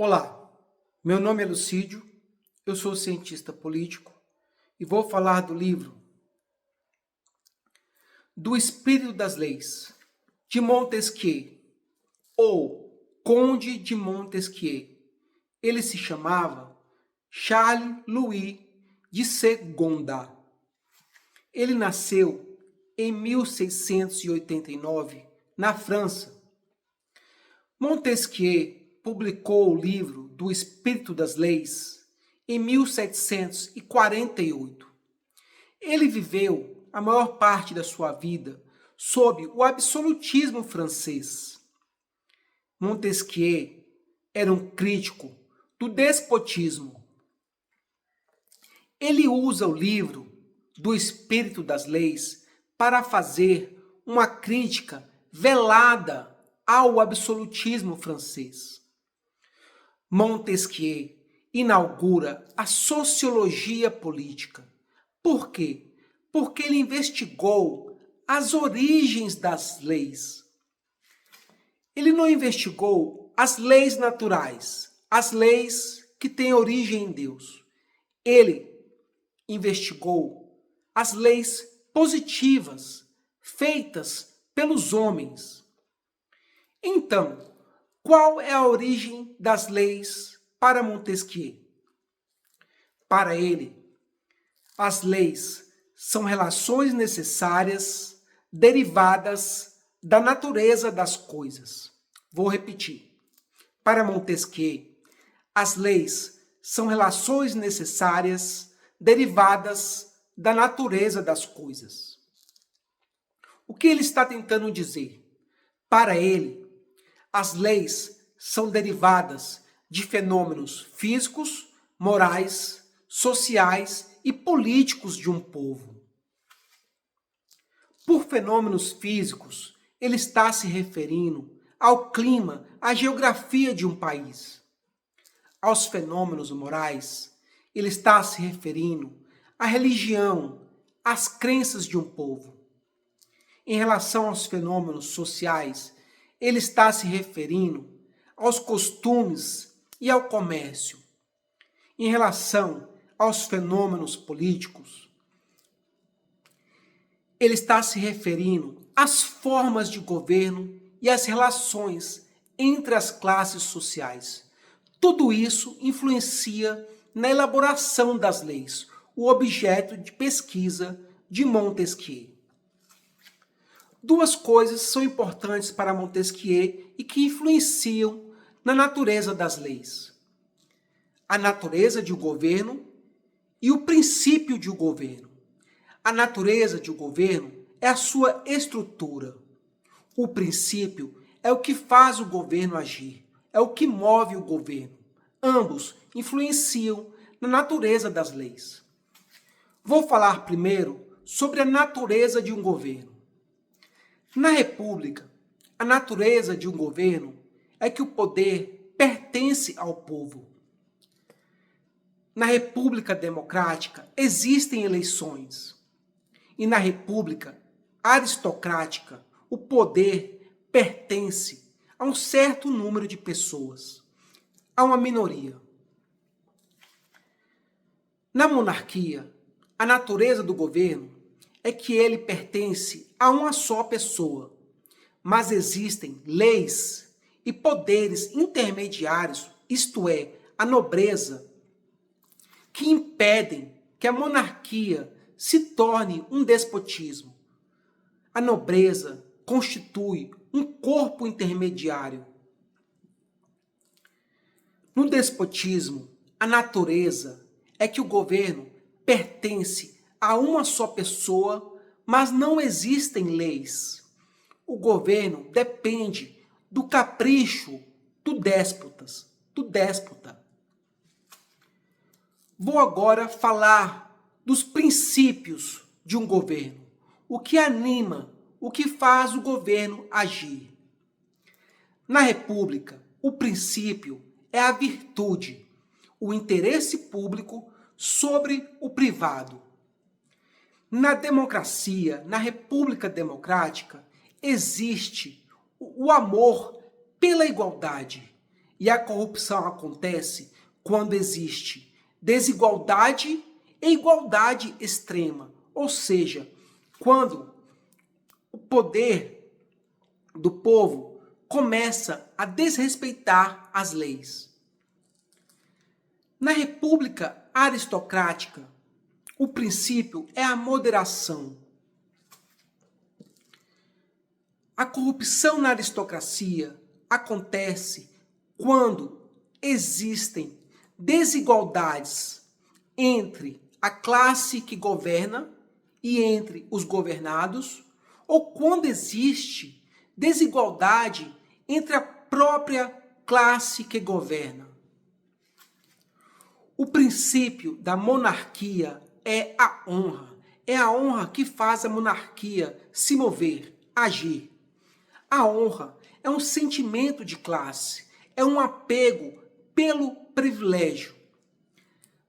Olá, meu nome é Lucídio, eu sou cientista político e vou falar do livro Do Espírito das Leis, de Montesquieu, ou Conde de Montesquieu. Ele se chamava Charles-Louis de Segonda. Ele nasceu em 1689, na França. Montesquieu publicou o livro Do Espírito das Leis em 1748. Ele viveu a maior parte da sua vida sob o absolutismo francês. Montesquieu era um crítico do despotismo. Ele usa o livro Do Espírito das Leis para fazer uma crítica velada ao absolutismo francês. Montesquieu inaugura a sociologia política. Por quê? Porque ele investigou as origens das leis. Ele não investigou as leis naturais, as leis que têm origem em Deus. Ele investigou as leis positivas feitas pelos homens. Então, qual é a origem das leis para Montesquieu? Para ele, as leis são relações necessárias derivadas da natureza das coisas. Vou repetir. Para Montesquieu, as leis são relações necessárias derivadas da natureza das coisas. O que ele está tentando dizer? Para ele, as leis são derivadas de fenômenos físicos, morais, sociais e políticos de um povo. Por fenômenos físicos, ele está se referindo ao clima, à geografia de um país. Aos fenômenos morais, ele está se referindo à religião, às crenças de um povo. Em relação aos fenômenos sociais, ele está se referindo aos costumes e ao comércio. Em relação aos fenômenos políticos, ele está se referindo às formas de governo e às relações entre as classes sociais. Tudo isso influencia na elaboração das leis, o objeto de pesquisa de Montesquieu. Duas coisas são importantes para Montesquieu e que influenciam na natureza das leis: a natureza de um governo e o princípio de um governo. A natureza de um governo é a sua estrutura. O princípio é o que faz o governo agir, é o que move o governo. Ambos influenciam na natureza das leis. Vou falar primeiro sobre a natureza de um governo. Na República, a natureza de um governo é que o poder pertence ao povo. Na República Democrática existem eleições. E na República Aristocrática, o poder pertence a um certo número de pessoas, a uma minoria. Na monarquia, a natureza do governo é que ele pertence a uma só pessoa, mas existem leis e poderes intermediários, isto é, a nobreza, que impedem que a monarquia se torne um despotismo. A nobreza constitui um corpo intermediário. No despotismo, a natureza é que o governo pertence a uma só pessoa, mas não existem leis. O governo depende do capricho do déspota. Vou agora falar dos princípios de um governo. O que anima, o que faz o governo agir. Na República, o princípio é a virtude, o interesse público sobre o privado. Na democracia, na República Democrática, existe o amor pela igualdade. E a corrupção acontece quando existe desigualdade e igualdade extrema, ou seja, quando o poder do povo começa a desrespeitar as leis. Na república aristocrática, o princípio é a moderação. A corrupção na aristocracia acontece quando existem desigualdades entre a classe que governa e entre os governados, ou quando existe desigualdade entre a própria classe que governa. O princípio da monarquia é a honra. É a honra que faz a monarquia se mover, agir. A honra é um sentimento de classe, é um apego pelo privilégio.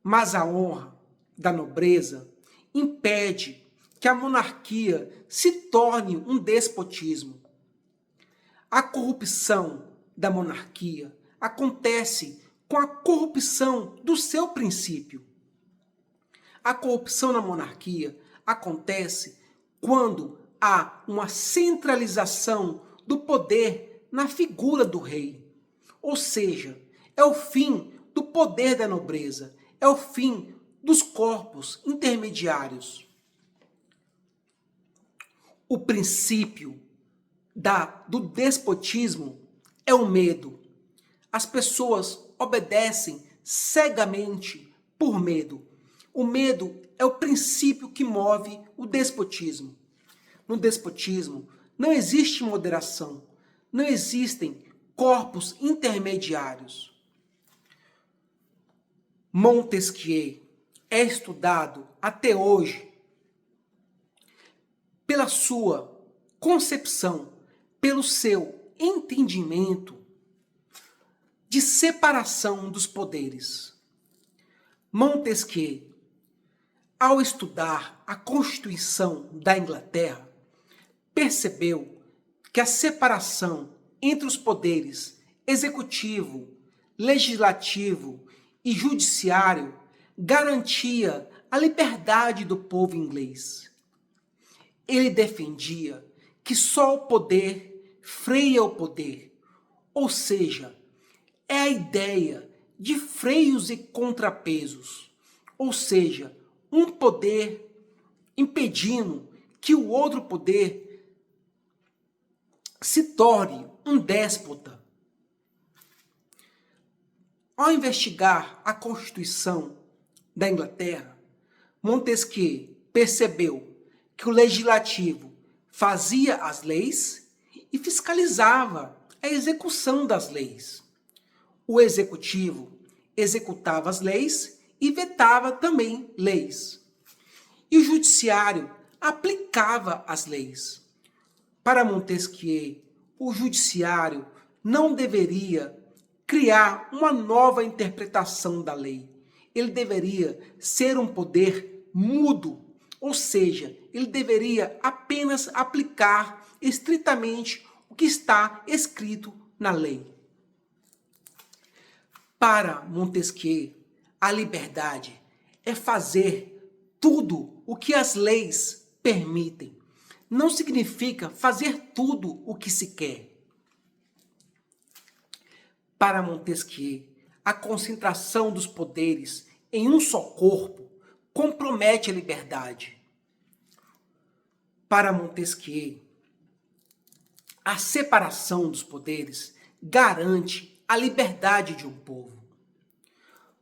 Mas a honra da nobreza impede que a monarquia se torne um despotismo. A corrupção da monarquia acontece com a corrupção do seu princípio. A corrupção na monarquia acontece quando há uma centralização do poder na figura do rei. Ou seja, é o fim do poder da nobreza, é o fim dos corpos intermediários. O princípio do despotismo é o medo. As pessoas obedecem cegamente por medo. O medo é o princípio que move o despotismo. No despotismo não existe moderação, não existem corpos intermediários. Montesquieu é estudado até hoje pela sua concepção, pelo seu entendimento de separação dos poderes. Montesquieu, ao estudar a Constituição da Inglaterra, percebeu que a separação entre os poderes executivo, legislativo e judiciário garantia a liberdade do povo inglês. Ele defendia que só o poder freia o poder, ou seja, é a ideia de freios e contrapesos, ou seja, um poder impedindo que o outro poder se torne um déspota. Ao investigar a Constituição da Inglaterra, Montesquieu percebeu que o legislativo fazia as leis e fiscalizava a execução das leis. O executivo executava as leis e vetava também leis. E o judiciário aplicava as leis. Para Montesquieu, o judiciário não deveria criar uma nova interpretação da lei. Ele deveria ser um poder mudo, ou seja, ele deveria apenas aplicar estritamente o que está escrito na lei. Para Montesquieu, a liberdade é fazer tudo o que as leis permitem. Não significa fazer tudo o que se quer. Para Montesquieu, a concentração dos poderes em um só corpo compromete a liberdade. Para Montesquieu, a separação dos poderes garante a liberdade de um povo.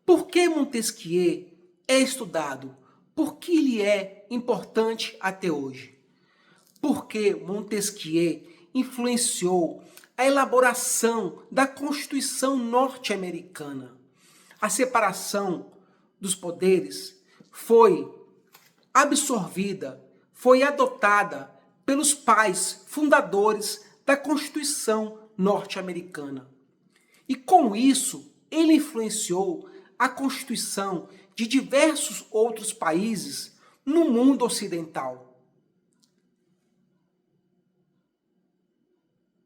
Por que Montesquieu é estudado? Por que ele é importante até hoje? Porque Montesquieu influenciou a elaboração da Constituição norte-americana. A separação dos poderes foi absorvida, foi adotada pelos pais fundadores da Constituição norte-americana. E com isso, ele influenciou a Constituição de diversos outros países no mundo ocidental.